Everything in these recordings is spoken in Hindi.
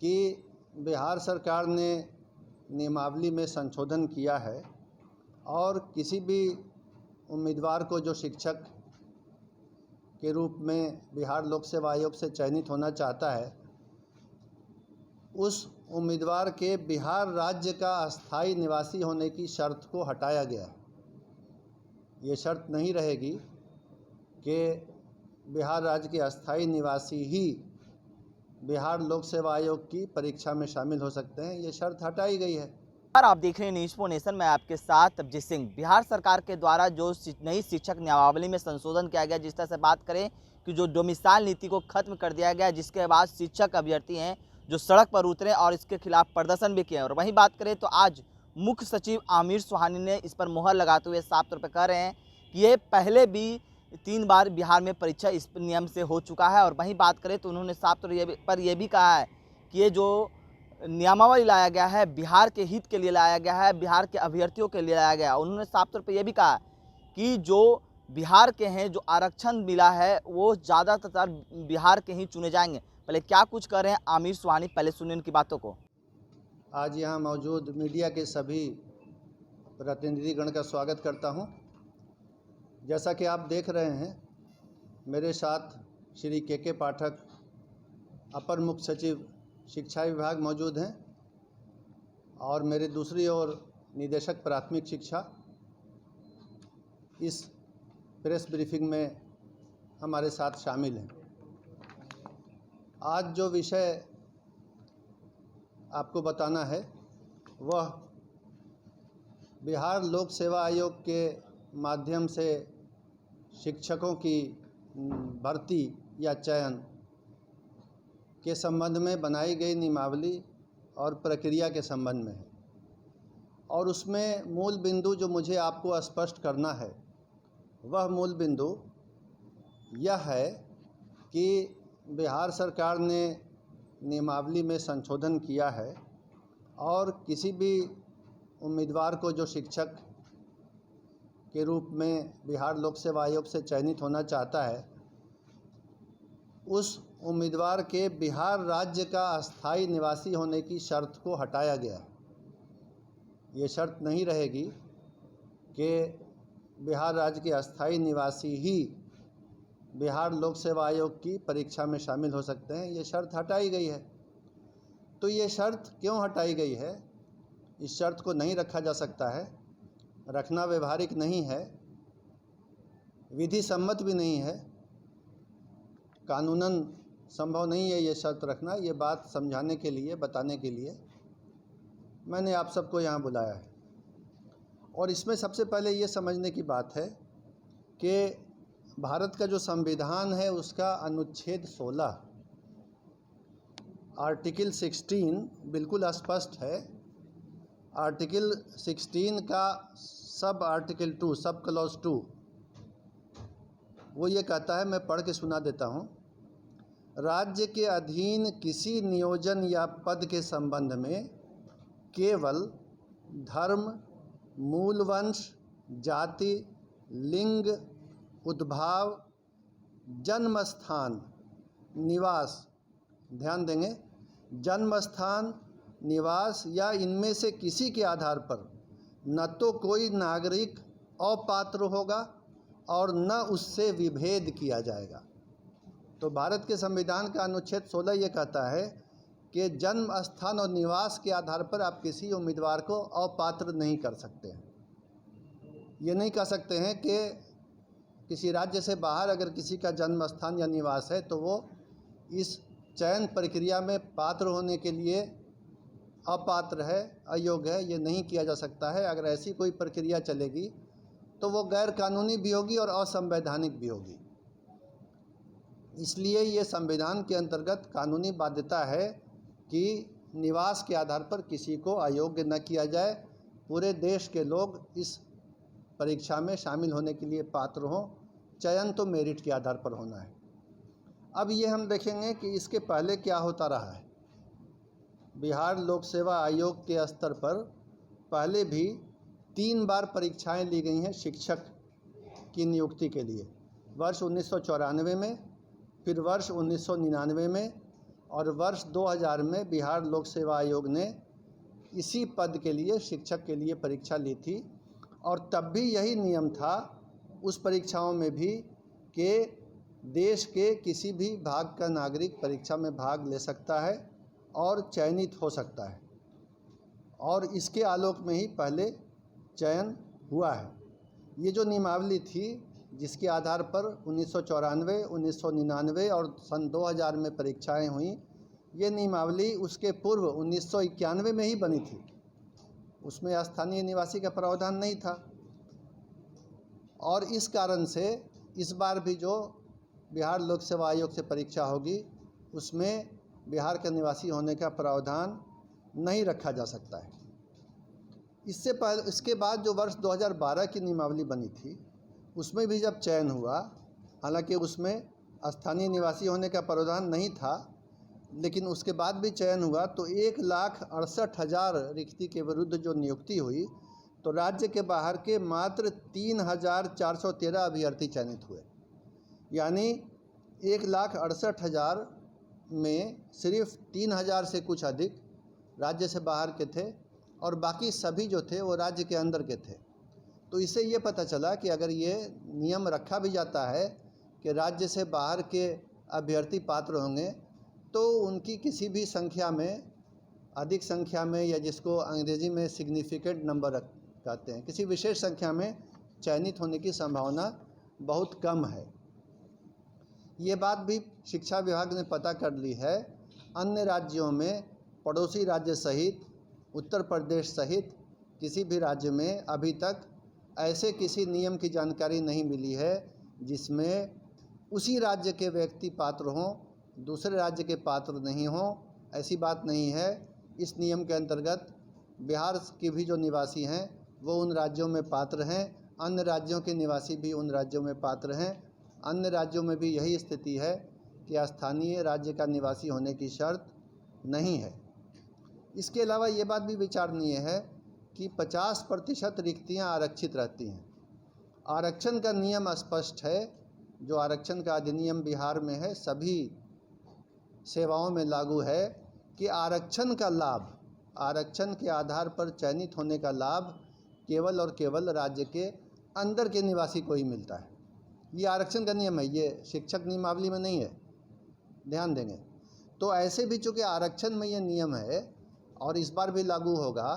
कि बिहार सरकार ने नियमावली में संशोधन किया है और किसी भी उम्मीदवार को जो शिक्षक के रूप में बिहार लोक सेवा आयोग से चयनित होना चाहता है, उस उम्मीदवार के बिहार राज्य का अस्थायी निवासी होने की शर्त को हटाया गया है। ये शर्त नहीं रहेगी कि बिहार राज्य के अस्थायी निवासी ही बिहार लोक सेवा आयोग की परीक्षा में शामिल हो सकते हैं। ये शर्त हटाई गई है। आप देख रहे हैं न्यूज़ फॉर नेशन। मैं आपके साथ अभिजीत सिंह। बिहार सरकार के द्वारा जो नई शिक्षक नियमावली में संशोधन किया गया, जिस तरह से बात करें कि जो डोमिसाइल नीति को खत्म कर दिया गया, जिसके बाद शिक्षक अभ्यर्थी हैं जो सड़क पर उतरे और इसके खिलाफ प्रदर्शन भी किए। और वहीं बात करें तो आज मुख्य सचिव आमिर सुहानी ने इस पर मुहर लगाते हुए साफ तौर पर कह रहे हैं कि ये पहले भी 3 बार बिहार में परीक्षा इस नियम से हो चुका है। और वहीं बात करें तो उन्होंने साफ तौर पर यह भी कहा है कि ये जो नियमावली लाया गया है बिहार के हित के लिए लाया गया है, बिहार के अभ्यर्थियों के लिए लाया गया। उन्होंने साफ तौर पर यह भी कहा कि जो बिहार के हैं, जो आरक्षण मिला है वो ज़्यादातर बिहार के ही चुने जाएंगे। पहले क्या कुछ कर रहे हैं आमिर सुहानी, पहले सुनिए उनकी बातों को। आज यहाँ मौजूद मीडिया के सभी प्रतिनिधिगण का स्वागत करता हूँ। जैसा कि आप देख रहे हैं, मेरे साथ श्री के पाठक, अपर मुख्य सचिव शिक्षा विभाग मौजूद हैं और मेरे दूसरी ओर निदेशक प्राथमिक शिक्षा इस प्रेस ब्रीफिंग में हमारे साथ शामिल हैं। आज जो विषय आपको बताना है वह बिहार लोक सेवा आयोग के माध्यम से शिक्षकों की भर्ती या चयन के संबंध में बनाई गई नियमावली और प्रक्रिया के संबंध में है। और उसमें मूल बिंदु जो मुझे आपको स्पष्ट करना है, वह मूल बिंदु यह है कि बिहार सरकार ने नियमावली में संशोधन किया है और किसी भी उम्मीदवार को जो शिक्षक के रूप में बिहार लोक सेवा आयोग से चयनित होना चाहता है, उस उम्मीदवार के बिहार राज्य का अस्थायी निवासी होने की शर्त को हटाया गया है। ये शर्त नहीं रहेगी कि बिहार राज्य के अस्थायी निवासी ही बिहार लोक सेवा आयोग की परीक्षा में शामिल हो सकते हैं। ये शर्त हटाई गई है। तो ये शर्त क्यों हटाई गई है? इस शर्त को नहीं रखा जा सकता है, रखना व्यवहारिक नहीं है, विधि सम्मत भी नहीं है, कानूनन संभव नहीं है ये शर्त रखना। ये बात समझाने के लिए, बताने के लिए मैंने आप सबको यहाँ बुलाया है। और इसमें सबसे पहले ये समझने की बात है कि भारत का जो संविधान है उसका अनुच्छेद 16 आर्टिकल 16 बिल्कुल स्पष्ट है। आर्टिकल 16 का सब आर्टिकल 2, सब क्लॉज 2, वो ये कहता है, मैं पढ़ के सुना देता हूँ। राज्य के अधीन किसी नियोजन या पद के संबंध में केवल धर्म, मूल वंश, जाति, लिंग, उद्भाव, जन्म स्थान, निवास, ध्यान देंगे, जन्म स्थान, निवास या इनमें से किसी के आधार पर न तो कोई नागरिक अपात्र होगा और न उससे विभेद किया जाएगा। तो भारत के संविधान का अनुच्छेद 16 ये कहता है कि जन्म स्थान और निवास के आधार पर आप किसी उम्मीदवार को अपात्र नहीं कर सकते हैं। ये नहीं कह सकते हैं कि किसी राज्य से बाहर अगर किसी का जन्म स्थान या निवास है तो वो इस चयन प्रक्रिया में पात्र होने के लिए अपात्र है, अयोग्य है। ये नहीं किया जा सकता है। अगर ऐसी कोई प्रक्रिया चलेगी तो वो गैर कानूनी भी होगी और असंवैधानिक भी होगी। इसलिए ये संविधान के अंतर्गत कानूनी बाध्यता है कि निवास के आधार पर किसी को अयोग्य न किया जाए। पूरे देश के लोग इस परीक्षा में शामिल होने के लिए पात्र हों। चयन तो मेरिट के आधार पर होना है। अब ये हम देखेंगे कि इसके पहले क्या होता रहा है। बिहार लोक सेवा आयोग के स्तर पर पहले भी 3 बार परीक्षाएं ली गई हैं शिक्षक की नियुक्ति के लिए। वर्ष 1994 में, फिर वर्ष 1999 में और वर्ष 2000 में बिहार लोक सेवा आयोग ने इसी पद के लिए, शिक्षक के लिए परीक्षा ली थी और तब भी यही नियम था उस परीक्षाओं में भी कि देश के किसी भी भाग का नागरिक परीक्षा में भाग ले सकता है और चयनित हो सकता है, और इसके आलोक में ही पहले चयन हुआ है। ये जो नियमावली थी जिसके आधार पर 1994, 1999 और सन 2000 में परीक्षाएं हुई, ये नियमावली उसके पूर्व 1991 में ही बनी थी। उसमें स्थानीय निवासी का प्रावधान नहीं था और इस कारण से इस बार भी जो बिहार लोक सेवा आयोग से परीक्षा होगी उसमें बिहार का निवासी होने का प्रावधान नहीं रखा जा सकता है। इसके बाद जो वर्ष 2012 की नियमावली बनी थी उसमें भी जब चयन हुआ, हालांकि उसमें स्थानीय निवासी होने का प्रावधान नहीं था, लेकिन उसके बाद भी चयन हुआ तो 1,68,000 रिक्ति के विरुद्ध जो नियुक्ति हुई तो राज्य के बाहर के मात्र 3,413 अभ्यर्थी चयनित हुए। यानी 1,68,000 में सिर्फ 3,000 से कुछ अधिक राज्य से बाहर के थे और बाकी सभी जो थे वो राज्य के अंदर के थे। तो इससे ये पता चला कि अगर ये नियम रखा भी जाता है कि राज्य से बाहर के अभ्यर्थी पात्र होंगे तो उनकी किसी भी संख्या में, अधिक संख्या में, या जिसको अंग्रेजी में सिग्निफिकेंट नंबर कहते हैं, किसी विशेष संख्या में चयनित होने की संभावना बहुत कम है। ये बात भी शिक्षा विभाग ने पता कर ली है। अन्य राज्यों में, पड़ोसी राज्य सहित, उत्तर प्रदेश सहित किसी भी राज्य में अभी तक ऐसे किसी नियम की जानकारी नहीं मिली है जिसमें उसी राज्य के व्यक्ति पात्र हों, दूसरे राज्य के पात्र नहीं हों। ऐसी बात नहीं है। इस नियम के अंतर्गत बिहार के भी जो निवासी हैं वो उन राज्यों में पात्र हैं, अन्य राज्यों के निवासी भी उन राज्यों में पात्र हैं। अन्य राज्यों में भी यही स्थिति है कि स्थानीय राज्य का निवासी होने की शर्त नहीं है। इसके अलावा ये बात भी विचारणीय है कि 50% रिक्तियाँ आरक्षित रहती हैं। आरक्षण का नियम स्पष्ट है, जो आरक्षण का अधिनियम बिहार में है, सभी सेवाओं में लागू है कि आरक्षण का लाभ, आरक्षण के आधार पर चयनित होने का लाभ केवल और केवल राज्य के अंदर के निवासी को ही मिलता है। ये आरक्षण का नियम है, ये शिक्षक नियमावली में नहीं है, ध्यान देंगे। तो ऐसे भी चूँकि आरक्षण में ये नियम है और इस बार भी लागू होगा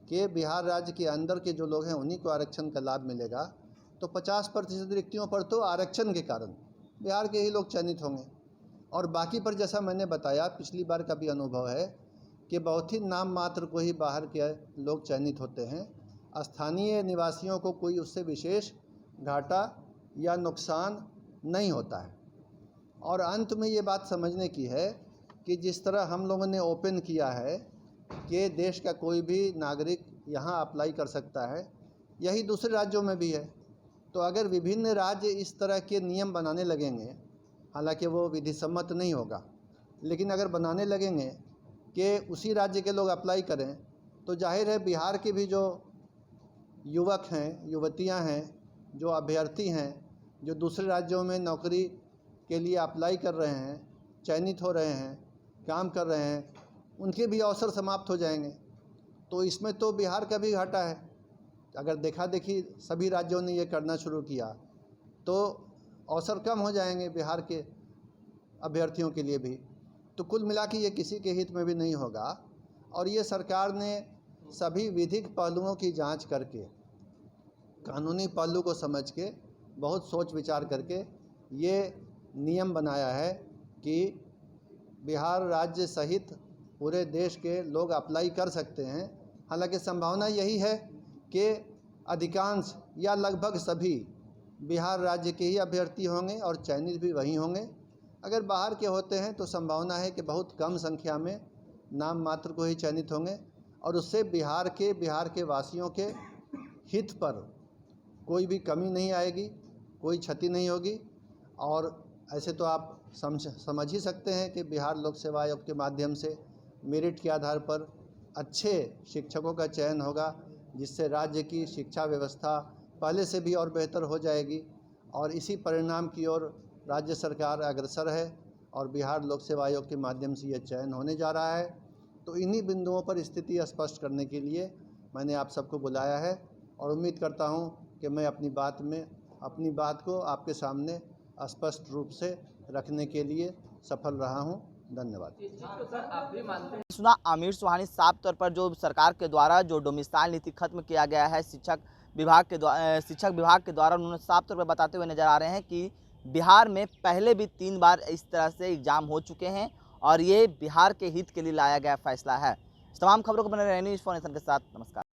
कि बिहार राज्य के अंदर के जो लोग हैं उन्हीं को आरक्षण का लाभ मिलेगा, तो 50% रिक्तियों पर तो आरक्षण के कारण बिहार के ही लोग चयनित होंगे और बाकी पर जैसा मैंने बताया, पिछली बार का भी अनुभव है कि बहुत ही नाम मात्र को ही बाहर के लोग चयनित होते हैं। स्थानीय निवासियों को कोई उससे विशेष घाटा या नुकसान नहीं होता है। और अंत में ये बात समझने की है कि जिस तरह हम लोगों ने ओपन किया है कि देश का कोई भी नागरिक यहाँ अप्लाई कर सकता है, यही दूसरे राज्यों में भी है। तो अगर विभिन्न राज्य इस तरह के नियम बनाने लगेंगे, हालांकि वो विधि सम्मत नहीं होगा, लेकिन अगर बनाने लगेंगे कि उसी राज्य के लोग अप्लाई करें, तो जाहिर है बिहार के भी जो युवक हैं, युवतियां हैं, जो अभ्यर्थी हैं, जो दूसरे राज्यों में नौकरी के लिए अप्लाई कर रहे हैं, चयनित हो रहे हैं, काम कर रहे हैं, उनके भी अवसर समाप्त हो जाएंगे। तो इसमें तो बिहार का भी घाटा है। अगर देखा देखी सभी राज्यों ने ये करना शुरू किया तो अवसर कम हो जाएंगे बिहार के अभ्यर्थियों के लिए भी। तो कुल मिला के ये किसी के हित में भी नहीं होगा और ये सरकार ने सभी विधिक पहलुओं की जांच करके, कानूनी पहलू को समझ के, बहुत सोच विचार करके ये नियम बनाया है कि बिहार राज्य सहित पूरे देश के लोग अप्लाई कर सकते हैं। हालांकि संभावना यही है कि अधिकांश या लगभग सभी बिहार राज्य के ही अभ्यर्थी होंगे और चयनित भी वही होंगे। अगर बाहर के होते हैं तो संभावना है कि बहुत कम संख्या में नाम मात्र को ही चयनित होंगे और उससे बिहार के वासियों के हित पर कोई भी कमी नहीं आएगी, कोई क्षति नहीं होगी। और ऐसे तो आप समझ ही सकते हैं कि बिहार लोक सेवा आयोग के माध्यम से मेरिट के आधार पर अच्छे शिक्षकों का चयन होगा, जिससे राज्य की शिक्षा व्यवस्था पहले से भी और बेहतर हो जाएगी और इसी परिणाम की ओर राज्य सरकार अग्रसर है और बिहार लोक सेवा आयोग के माध्यम से ये चयन होने जा रहा है। तो इन्हीं बिंदुओं पर स्थिति स्पष्ट करने के लिए मैंने आप सबको बुलाया है और उम्मीद करता हूं कि मैं अपनी बात को आपके सामने स्पष्ट रूप से रखने के लिए सफल रहा हूं। धन्यवाद। सुना आमिर सुहानी साफ तौर पर जो सरकार के द्वारा जो डोमिसाइल नीति खत्म किया गया है शिक्षक विभाग के द्वारा उन्होंने साफ तौर पर बताते हुए नजर आ रहे हैं कि बिहार में पहले भी 3 बार इस तरह से एग्जाम हो चुके हैं और ये बिहार के हित के लिए लाया गया फैसला है। तमाम खबरों को बने रहने न्यूज़ 4 नेशन के साथ। नमस्कार।